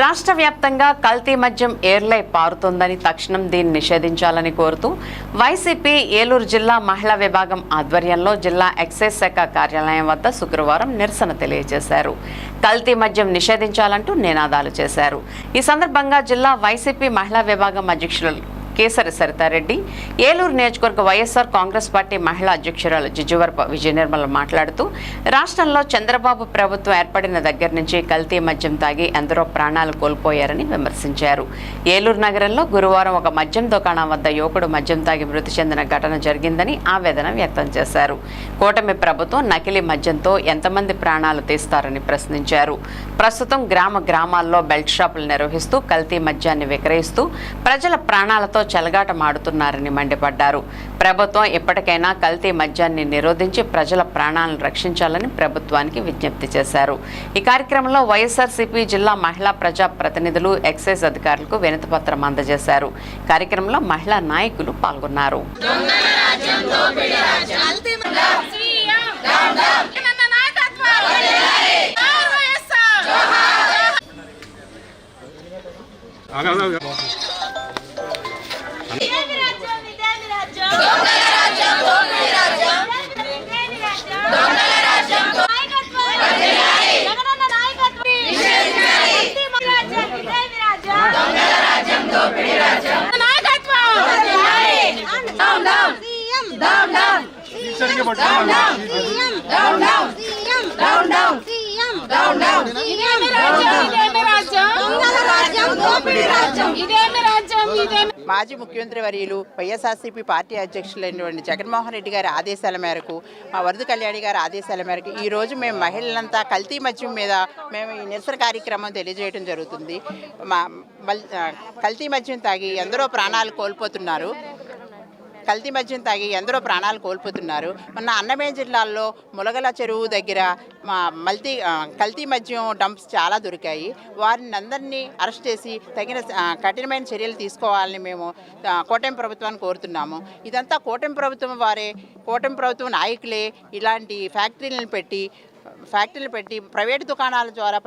రాష్ట్ర వ్యాప్తంగా కల్తీ మద్యం ఏర్లై పారుతోందని తక్షణం దీన్ని నిషేధించాలని కోరుతూ వైసీపీ ఏలూరు జిల్లా మహిళా విభాగం ఆధ్వర్యంలో జిల్లా ఎక్సైజ్ శాఖ కార్యాలయం వద్ద శుక్రవారం నిరసన తెలియజేశారు. కల్తీ మద్యం నిషేధించాలంటూ నినాదాలు చేశారు. ఈ సందర్భంగా జిల్లా వైసీపీ మహిళా విభాగం అధ్యక్షులు కేసరి సరితారెడ్డి, ఏలూరు నియోజకవర్గ వైఎస్ఆర్ కాంగ్రెస్ పార్టీ మహిళా అధ్యక్షురాలు జిజ్జువరపు విజయనిర్మల మాట్లాడుతూ రాష్ట్రంలో చంద్రబాబు ప్రభుత్వం ఏర్పడిన దగ్గర నుంచి కల్తీ మద్యం తాగి ఎందరో ప్రాణాలు కోల్పోయారని విమర్శించారు. ఏలూరు నగరంలో గురువారం ఒక మద్యం దుకాణం వద్ద యువకుడు మద్యం తాగి మృతి చెందిన ఘటన జరిగిందని ఆవేదన వ్యక్తం చేశారు. కూటమి ప్రభుత్వం నకిలీ మద్యంతో ఎంతమంది ప్రాణాలు తీస్తారని ప్రశ్నించారు. ప్రస్తుతం గ్రామాల్లో బెల్ట్ షాపులు నిర్వహిస్తూ కల్తీ మద్యాన్ని విక్రయిస్తూ ప్రజల ప్రాణాలతో చెలగాటమాడుతున్నారని మండిపడ్డారు. ప్రభుత్వం ఎప్పటికైనా కల్తీ మద్యాన్ని నిరోధించి ప్రజల ప్రాణాలను రక్షించాలని ప్రభుత్వానికి విజ్ఞప్తి చేశారు. ఈ కార్యక్రమంలో వైఎస్ఆర్సీపీ జిల్లా మహిళా ప్రజా ప్రతినిధులు, ఎక్సైజ్ అధికారులకు వినతిపత్రం అందజేశారు. కార్యక్రమంలో మహిళా నాయకులు పాల్గొన్నారు. మాజీ ముఖ్యమంత్రి వర్యులు వైఎస్ఆర్సీపీ పార్టీ అధ్యక్షులైనటువంటి జగన్మోహన్ రెడ్డి గారి ఆదేశాల మేరకు, మా వరద కళ్యాణి గారి ఆదేశాల మేరకు ఈరోజు మేము మహిళలంతా కల్తీ మద్యం మీద మేము ఈ నిరసన కార్యక్రమం తెలియజేయడం జరుగుతుంది. కల్తీ మద్యం తాగి ఎందరో ప్రాణాలు కోల్పోతున్నారు. మొన్న అన్నమయ్య జిల్లాలో ములగల చెరువు దగ్గర కల్తీ మద్యం డంప్స్ చాలా దొరికాయి. వారిని అందరినీ అరెస్ట్ చేసి తగిన కఠినమైన చర్యలు తీసుకోవాలని మేము కూటమి ప్రభుత్వాన్ని కోరుతున్నాము. ఇదంతా కూటమి ప్రభుత్వం నాయకులే ఇలాంటి ఫ్యాక్టరీలను పెట్టి ప్రైవేటు దుకాణాల ద్వారా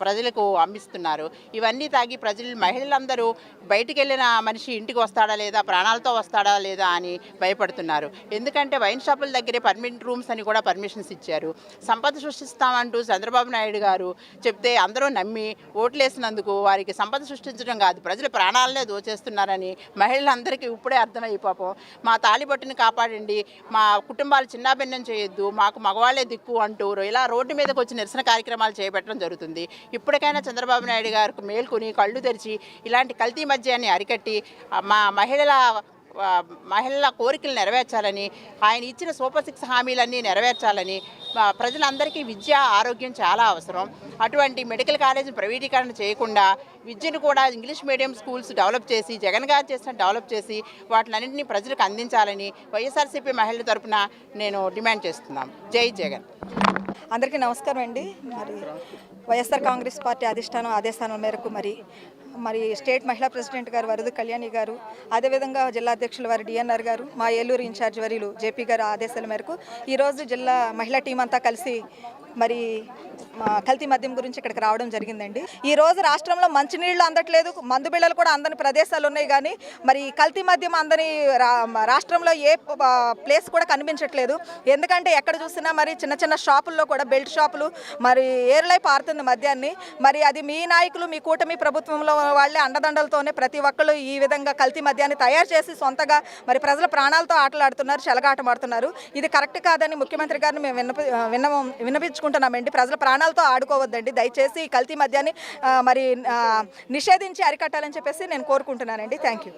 ప్రజలకు అమ్మిస్తున్నారు. ఇవన్నీ తాగి మహిళలందరూ బయటికి వెళ్ళిన మనిషి ఇంటికి వస్తాడా లేదా, ప్రాణాలతో వస్తాడా లేదా అని భయపడుతున్నారు. ఎందుకంటే వైన్ షాపుల దగ్గరే పర్మిట్ రూమ్స్ అని కూడా పర్మిషన్స్ ఇచ్చారు. సంపద సృష్టిస్తామంటూ చంద్రబాబు నాయుడు గారు చెప్తే అందరూ నమ్మి ఓట్లేసినందుకు వారికి సంపద సృష్టించడం కాదు, ప్రజల ప్రాణాలనే దోచేస్తున్నారని మహిళలందరికీ ఇప్పుడే అర్థమైపోతాం. మా తాళిబొట్టుని కాపాడండి, మా కుటుంబాలు చిన్నాభిన్నం చేయొద్దు, మాకు మగవాళ్లే దిక్కు అంటూ ఇలా రోడ్డు మీదకి వచ్చి నిరసన కార్యక్రమాలు చేపట్టడం జరుగుతుంది. ఇప్పటికైనా చంద్రబాబు నాయుడు గారికి మేల్కొని కళ్ళు తెరిచి ఇలాంటి కల్తీ మద్యాన్ని అరికట్టి మా మహిళల కోరికలు నెరవేర్చాలని, ఆయన ఇచ్చిన సూపర్ 6 హామీలన్నీ నెరవేర్చాలని, ప్రజలందరికీ విద్య, ఆరోగ్యం చాలా అవసరం. అటువంటి మెడికల్ కాలేజీని ప్రైవేటీకరణ చేయకుండా విద్యను కూడా ఇంగ్లీష్ మీడియం స్కూల్స్ డెవలప్ చేసి, జగన్ గారు చేసిన డెవలప్ చేసి వాటిలన్నింటినీ ప్రజలకు అందించాలని వైఎస్ఆర్సీపీ మహిళల తరఫున నేను డిమాండ్ చేస్తున్నాను. జై జగన్. అందరికీ నమస్కారం అండి. మరి వైఎస్ఆర్ కాంగ్రెస్ పార్టీ ఆదేశాల మేరకు మరి స్టేట్ మహిళా ప్రెసిడెంట్ గారు వరద కళ్యాణి గారు, అదేవిధంగా జిల్లా అధ్యక్షుల వారి డిఎన్ఆర్ గారు, మా ఏలూరు ఇన్ఛార్జ్ వర్యులు జేపీ గారు ఆదేశాల మేరకు ఈరోజు జిల్లా మహిళా టీం అంతా కలిసి కల్తీ మద్యం గురించి ఇక్కడికి రావడం జరిగిందండి. ఈ రోజు రాష్ట్రంలో మంచినీళ్ళు అందట్లేదు, మందు బిళ్ళలు కూడా అందని ప్రదేశాలు ఉన్నాయి. కానీ మరి కల్తీ మద్యం అందని రాష్ట్రంలో ఏ ప్లేస్ కూడా కనిపించట్లేదు. ఎందుకంటే ఎక్కడ చూసినా మరి చిన్న చిన్న షాపుల్లో కూడా బెల్ట్ షాపులు ఏర్లై పారుతుంది మద్యాన్ని. మరి అది మీ నాయకులు, మీ కూటమి ప్రభుత్వంలో వాళ్ళే అండదండలతోనే ప్రతి ఒక్కళ్ళు ఈ విధంగా కల్తీ మద్యాన్ని తయారు చేసి సొంతగా ప్రజల ప్రాణాలతో ఆటలాడుతున్నారు, చెలగాటమాడుతున్నారు. ఇది కరెక్ట్ కాదని ముఖ్యమంత్రి గారిని మేము విన్నపించుకుంటున్నామండి. ప్రజల ప్రాణాలతో ఆడుకోవద్దండి, దయచేసి కల్తీ మద్యాన్ని నిషేధించి అరికట్టాలని చెప్పేసి నేను కోరుకుంటున్నానండి. Thank you.